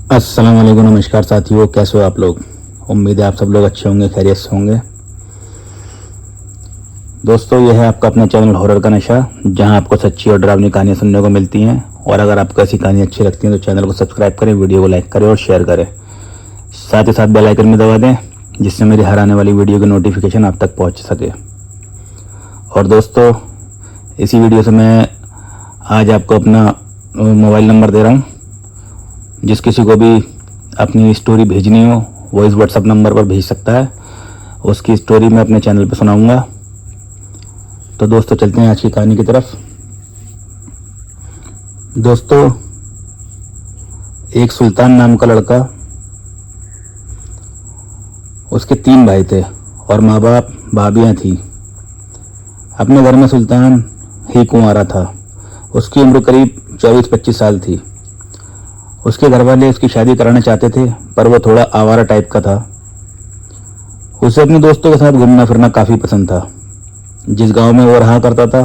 अस्सलाम वालेकुम, नमस्कार साथियों, कैसे हो आप लोग। उम्मीद है आप सब लोग अच्छे होंगे, खैरियत से होंगे। दोस्तों, यह है आपका अपना चैनल हॉरर का नशा, जहां आपको सच्ची और डरावनी कहानियां सुनने को मिलती हैं। और अगर आपको ऐसी कहानी अच्छी लगती हैं तो चैनल को सब्सक्राइब करें, वीडियो को लाइक करें और शेयर करें। साथ ही साथ बेल आइकन में दबा दें, जिससे मेरी हर आने वाली वीडियो की नोटिफिकेशन आप तक पहुँच सके। और दोस्तों, इसी वीडियो से मैं आज आपको अपना मोबाइल नंबर दे रहा हूँ। जिस किसी को भी अपनी स्टोरी भेजनी हो वो इस व्हाट्सएप नंबर पर भेज सकता है। उसकी स्टोरी मैं अपने चैनल पर सुनाऊंगा। तो दोस्तों, चलते हैं आज की कहानी की तरफ। दोस्तों, एक सुल्तान नाम का लड़का, उसके 3 भाई थे और माँ बाप भाभियाँ थी। अपने घर में सुल्तान ही कुंवारा था। उसकी उम्र करीब 24-25 साल थी। उसके घर वाले उसकी शादी कराना चाहते थे, पर वो थोड़ा आवारा टाइप का था। उसे अपने दोस्तों के साथ घूमना फिरना काफ़ी पसंद था। जिस गांव में वो रहा करता था,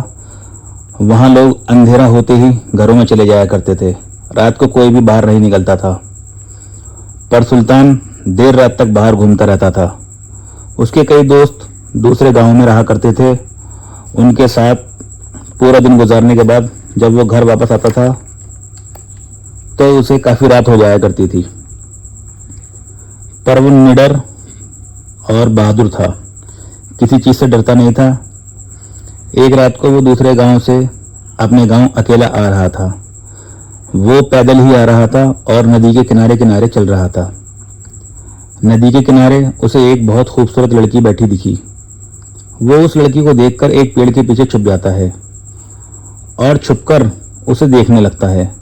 वहाँ लोग अंधेरा होते ही घरों में चले जाया करते थे। रात को कोई भी बाहर नहीं निकलता था, पर सुल्तान देर रात तक बाहर घूमता रहता था। उसके कई दोस्त दूसरे गाँव में रहा करते थे। उनके साथ पूरा दिन गुजारने के बाद जब वो घर वापस आता था तो उसे काफ़ी रात हो जाया करती थी। पर वो निडर और बहादुर था, किसी चीज़ से डरता नहीं था। एक रात को वो दूसरे गांव से अपने गांव अकेला आ रहा था। वो पैदल ही आ रहा था और नदी के किनारे किनारे चल रहा था। नदी के किनारे उसे एक बहुत खूबसूरत लड़की बैठी दिखी। वो उस लड़की को देखकर एक पेड़ के पीछे छुप जाता है और छुपकर उसे देखने लगता है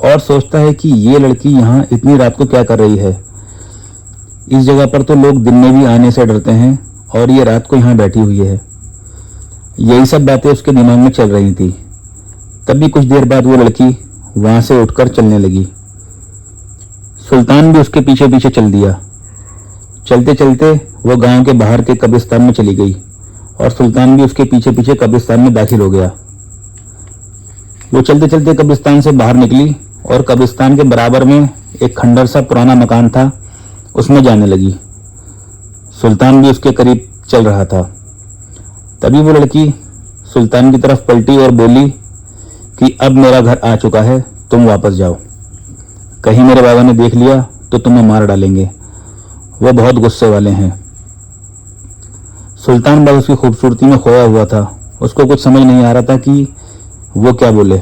और सोचता है कि ये लड़की यहाँ इतनी रात को क्या कर रही है। इस जगह पर तो लोग दिन में भी आने से डरते हैं और ये रात को यहाँ बैठी हुई है। यही सब बातें उसके दिमाग में चल रही थी। तभी कुछ देर बाद वो लड़की वहाँ से उठकर चलने लगी। सुल्तान भी उसके पीछे पीछे चल दिया। चलते चलते वो गांव के बाहर के कब्रिस्तान में चली गई और सुल्तान भी उसके पीछे पीछे कब्रिस्तान में दाखिल हो गया। वो चलते चलते कब्रिस्तान से बाहर निकली और कब्रिस्तान के बराबर में एक खंडर सा पुराना मकान था, उसमें जाने लगी। सुल्तान भी उसके करीब चल रहा था। तभी वो लड़की सुल्तान की तरफ पलटी और बोली कि अब मेरा घर आ चुका है, तुम वापस जाओ। कहीं मेरे बाबा ने देख लिया तो तुम्हें मार डालेंगे, वो बहुत गुस्से वाले हैं। सुल्तान बस उसकी खूबसूरती में खोया हुआ था। उसको कुछ समझ नहीं आ रहा था कि वो क्या बोले।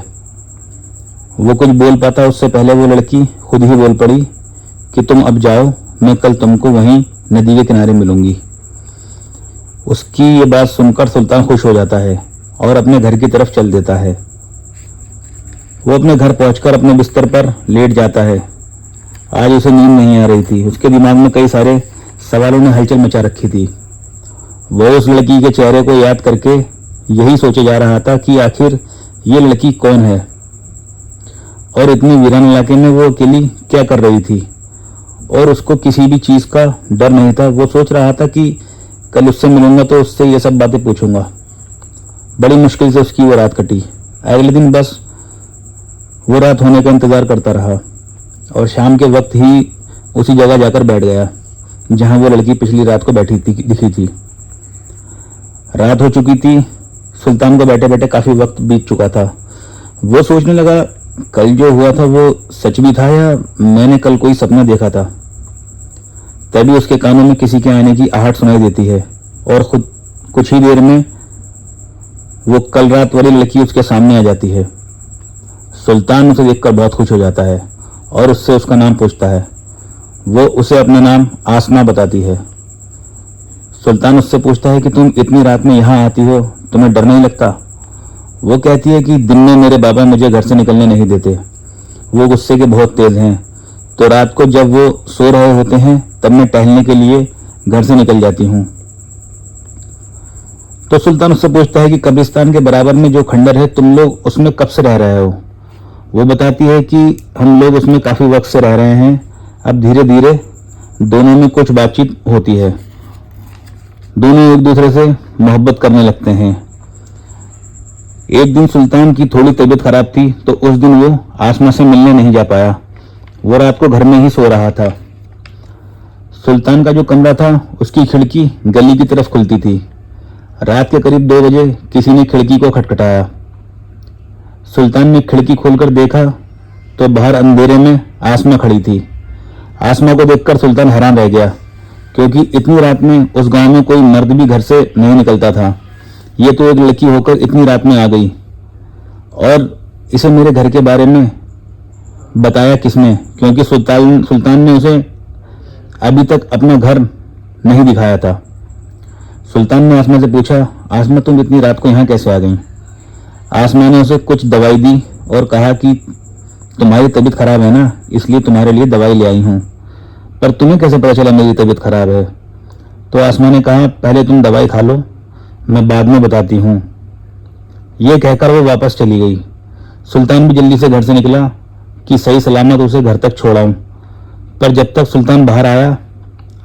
वो कुछ बोल पाता उससे पहले वो लड़की खुद ही बोल पड़ी कि तुम अब जाओ, मैं कल तुमको वहीं नदी के किनारे मिलूंगी। उसकी ये बात सुनकर सुल्तान खुश हो जाता है और अपने घर की तरफ चल देता है। वो अपने घर पहुंचकर अपने बिस्तर पर लेट जाता है। आज उसे नींद नहीं आ रही थी। उसके दिमाग में कई सारे सवालों ने हलचल मचा रखी थी। वो उस लड़की के चेहरे को याद करके यही सोचे जा रहा था कि आखिर ये लड़की कौन है और इतनी वीरान इलाके में वो अकेली क्या कर रही थी। और उसको किसी भी चीज़ का डर नहीं था। वो सोच रहा था कि कल उससे मिलूंगा तो उससे ये सब बातें पूछूंगा। बड़ी मुश्किल से उसकी वो रात कटी। अगले दिन बस वो रात होने का इंतज़ार करता रहा और शाम के वक्त ही उसी जगह जाकर बैठ गया जहाँ वो लड़की पिछली रात को बैठी थी दिखी थी। रात हो चुकी थी। सुल्तान को बैठे बैठे काफ़ी वक्त बीत चुका था। वो सोचने लगा, कल जो हुआ था वो सच भी था या मैंने कल कोई सपना देखा था। तभी उसके कानों में किसी के आने की आहट सुनाई देती है और खुद कुछ ही देर में वो कल रात वाली लड़की उसके सामने आ जाती है। सुल्तान उसे देखकर बहुत खुश हो जाता है और उससे उसका नाम पूछता है। वो उसे अपना नाम आसमा बताती है। सुल्तान उससे पूछता है कि तुम इतनी रात में यहाँ आती हो, तुम्हें डर नहीं लगता। वो कहती है कि दिन में मेरे बाबा मुझे घर से निकलने नहीं देते, वो गुस्से के बहुत तेज हैं। तो रात को जब वो सो रहे होते हैं तब मैं टहलने के लिए घर से निकल जाती हूँ। तो सुल्तान उससे पूछता है कि कब्रिस्तान के बराबर में जो खंडर है, तुम लोग उसमें कब से रह रहे हो। वो बताती है कि हम लोग उसमें काफ़ी वक्त से रह रहे हैं। अब धीरे धीरे दोनों में कुछ बातचीत होती है। दोनों एक दूसरे से मोहब्बत करने लगते हैं। एक दिन सुल्तान की थोड़ी तबीयत खराब थी तो उस दिन वो आसमा से मिलने नहीं जा पाया वो रात को घर में ही सो रहा था। सुल्तान का जो कमरा था उसकी खिड़की गली की तरफ खुलती थी। रात के करीब 2 बजे किसी ने खिड़की को खटखटाया। सुल्तान ने खिड़की खोलकर देखा तो बाहर अंधेरे में आसमा खड़ी थी। आसमा को देखकर सुल्तान हैरान रह गया, क्योंकि इतनी रात में उस गांव में कोई मर्द भी घर से नहीं निकलता था। ये तो एक लड़की होकर इतनी रात में आ गई, और इसे मेरे घर के बारे में बताया किसने? क्योंकि सुल्तान ने उसे अभी तक अपना घर नहीं दिखाया था। सुल्तान ने आसमा से पूछा, आसमा तुम इतनी रात को यहाँ कैसे आ गई? आसमा ने उसे कुछ दवाई दी और कहा कि तुम्हारी तबीयत खराब है ना, इसलिए तुम्हारे लिए दवाई ले आई हूँ। पर तुम्हें कैसे पता चला मेरी तबीयत खराब है? तो आसमा ने कहा, पहले तुम दवाई खा लो, मैं बाद में बताती हूँ। ये कहकर वो वापस चली गई। सुल्तान भी जल्दी से घर से निकला कि सही सलामत उसे घर तक छोड़ाऊं। पर जब तक सुल्तान बाहर आया,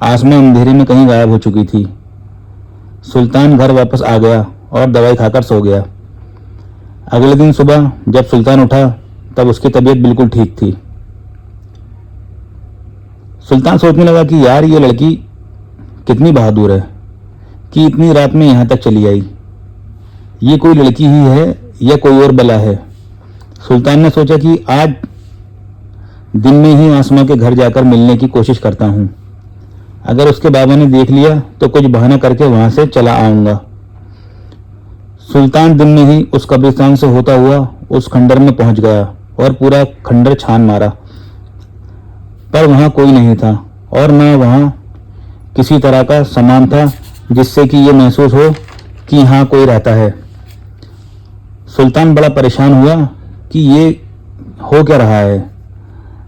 आसमा अंधेरे में कहीं गायब हो चुकी थी। सुल्तान घर वापस आ गया और दवाई खाकर सो गया। अगले दिन सुबह जब सुल्तान उठा तब उसकी तबीयत बिल्कुल ठीक थी। सुल्तान सोचने लगा कि यार ये लड़की कितनी बहादुर है कि इतनी रात में यहाँ तक चली आई। ये कोई लड़की ही है या कोई और बला है? सुल्तान ने सोचा कि आज दिन में ही आसमा के घर जाकर मिलने की कोशिश करता हूँ। अगर उसके बाबा ने देख लिया तो कुछ बहाना करके वहां से चला आऊंगा। सुल्तान दिन में ही उस कब्रिस्तान से होता हुआ उस खंडर में पहुंच गया और पूरा खंडर छान मारा, पर वहां कोई नहीं था और न वहां किसी तरह का सामान था जिससे कि ये महसूस हो कि यहाँ कोई रहता है। सुल्तान बड़ा परेशान हुआ कि ये हो क्या रहा है।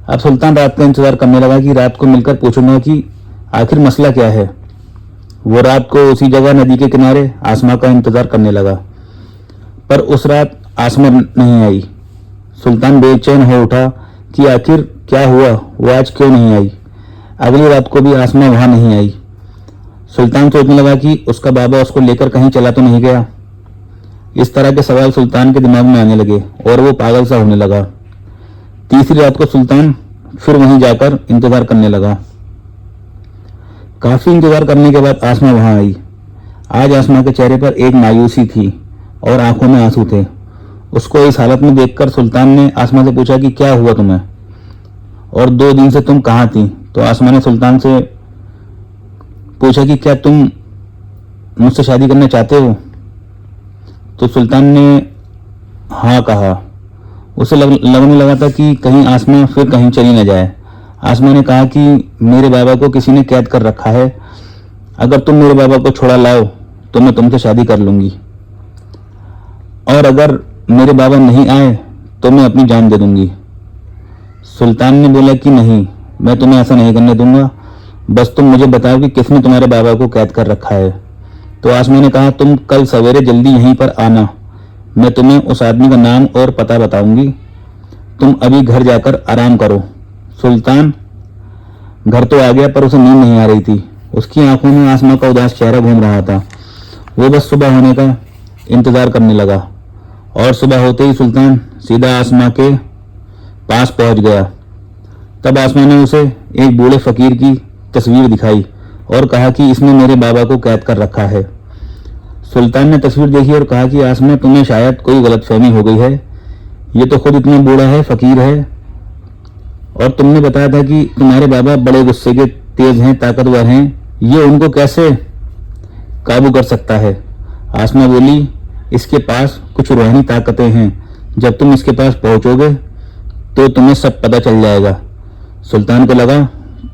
अब सुल्तान रात का इंतजार करने लगा कि रात को मिलकर पूछूंगा कि आखिर मसला क्या है। वो रात को उसी जगह नदी के किनारे आसमा का इंतजार करने लगा, पर उस रात आसमा नहीं आई। सुल्तान बेचैन हो उठा कि आखिर क्या हुआ, वो आज क्यों नहीं आई। अगली रात को भी आसमा वहां नहीं आई। सुल्तान सोचने लगा कि उसका बाबा उसको लेकर कहीं चला तो नहीं गया। इस तरह के सवाल सुल्तान के दिमाग में आने लगे और वो पागल सा होने लगा। तीसरी रात को सुल्तान फिर वहीं जाकर इंतजार करने लगा। काफी इंतजार करने के बाद आसमा वहां आई। आज आसमा के चेहरे पर एक मायूसी थी और आंखों में आंसू थे। उसको इस हालत में देखकर सुल्तान ने आसमा से पूछा कि क्या हुआ तुम्हें और 2 दिन से तुम कहाँ थी? तो आसमा ने सुल्तान से पूछा कि क्या तुम मुझसे शादी करना चाहते हो? तो सुल्तान ने हाँ कहा। उसे लगने लगा था कि कहीं आसमा फिर कहीं चली न जाए। आसमा ने कहा कि मेरे बाबा को किसी ने कैद कर रखा है, अगर तुम मेरे बाबा को छोड़ा लाओ तो मैं तुमसे शादी कर लूंगी, और अगर मेरे बाबा नहीं आए तो मैं अपनी जान दे दूंगी। सुल्तान ने बोला कि नहीं, मैं तुम्हें ऐसा नहीं करने दूंगा, बस तुम मुझे बताओ कि किसने तुम्हारे बाबा को कैद कर रखा है। तो आसमा ने कहा, तुम कल सवेरे जल्दी यहीं पर आना, मैं तुम्हें उस आदमी का नाम और पता बताऊंगी। तुम अभी घर जाकर आराम करो। सुल्तान घर तो आ गया, पर उसे नींद नहीं आ रही थी। उसकी आंखों में आसमा का उदास चेहरा घूम रहा था। वो बस सुबह होने का इंतजार करने लगा, और सुबह होते ही सुल्तान सीधा आसमा के पास पहुंच गया। तब आसमा ने उसे एक बूढ़े फकीर की तस्वीर दिखाई और कहा कि इसने मेरे बाबा को कैद कर रखा है। सुल्तान ने तस्वीर देखी और कहा कि आसमा, तुम्हें शायद कोई गलतफहमी हो गई है। ये तो खुद इतना बूढ़ा है, फकीर है, और तुमने बताया था कि तुम्हारे बाबा बड़े गुस्से के, तेज हैं, ताकतवर हैं, ये उनको कैसे काबू कर सकता है? आसमा बोली, इसके पास कुछ रूहानी ताकतें हैं, जब तुम इसके पास पहुंचोगे तो तुम्हें सब पता चल जाएगा। सुल्तान को लगा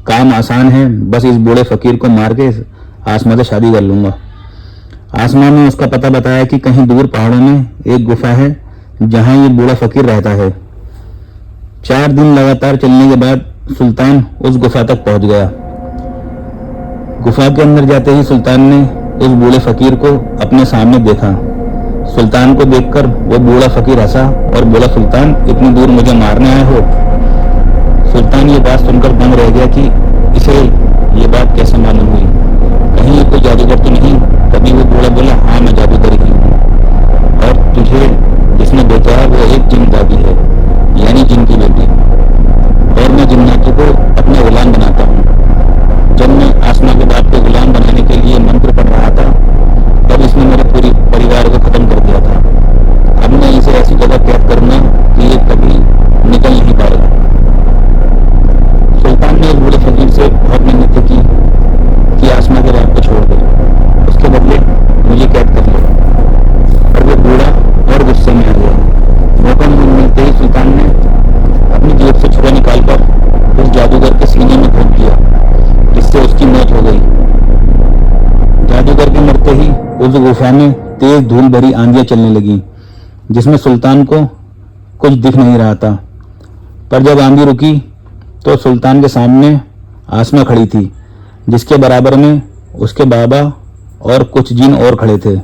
काम आसान है, बस इस बूढ़े फकीर को मार के आसमा से शादी कर लूंगा। आसमा ने उसका पता बताया कि कहीं दूर पहाड़ों में एक गुफा है जहां ये बूढ़ा फकीर रहता है। 4 दिन लगातार चलने के बाद सुल्तान उस गुफा तक पहुंच गया। गुफा के अंदर जाते ही सुल्तान ने उस बूढ़े फकीर को अपने सामने देखा। सुल्तान को देखकर वो बूढ़ा फकीर हंसा और बोला, सुल्तान, इतनी दूर मुझे मारने आए हो? सुल्तान ये बात सुनकर दंग रह गया कि इसे ये बात कैसे मालूम हुई, कहीं ये कोई जादूगर तो नहीं? तभी वो बूढ़ा बोला, हाँ मैं जादूगर ही हूँ, और तुझे जिसने बेचा है वो एक जिन दादी है, यानी जिन की बेटी, और मैं जिन्ना गुफा में तेज धूल भरी आंधियां चलने लगी, जिसमें सुल्तान को कुछ दिख नहीं रहा था। पर जब आंधी रुकी तो सुल्तान के सामने आसमा खड़ी थी, जिसके बराबर में उसके बाबा और कुछ जिन और खड़े थे,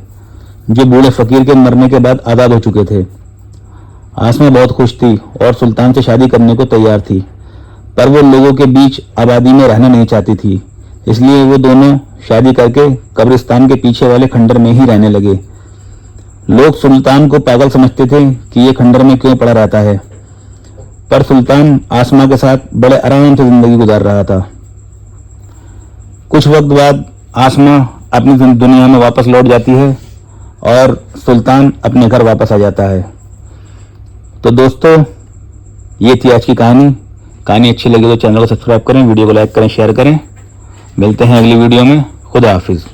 जो बूढ़े फकीर के मरने के बाद आज़ाद हो चुके थे। आसमा बहुत खुश थी और सुल्तान से शादी करने को तैयार थी, पर वो लोगों के बीच आबादी में रहना नहीं चाहती थी, इसलिए वो दोनों शादी करके कब्रिस्तान के पीछे वाले खंडर में ही रहने लगे। लोग सुल्तान को पागल समझते थे कि ये खंडर में क्यों पड़ा रहता है, पर सुल्तान आसमा के साथ बड़े आराम से जिंदगी गुजार रहा था। कुछ वक्त बाद आसमा अपनी दुनिया में वापस लौट जाती है और सुल्तान अपने घर वापस आ जाता है। तो दोस्तों, ये थी आज की कहानी। कहानी अच्छी लगी तो चैनल को सब्सक्राइब करें, वीडियो को लाइक करें, शेयर करें। मिलते हैं अगली वीडियो में। खुदा हाफिज।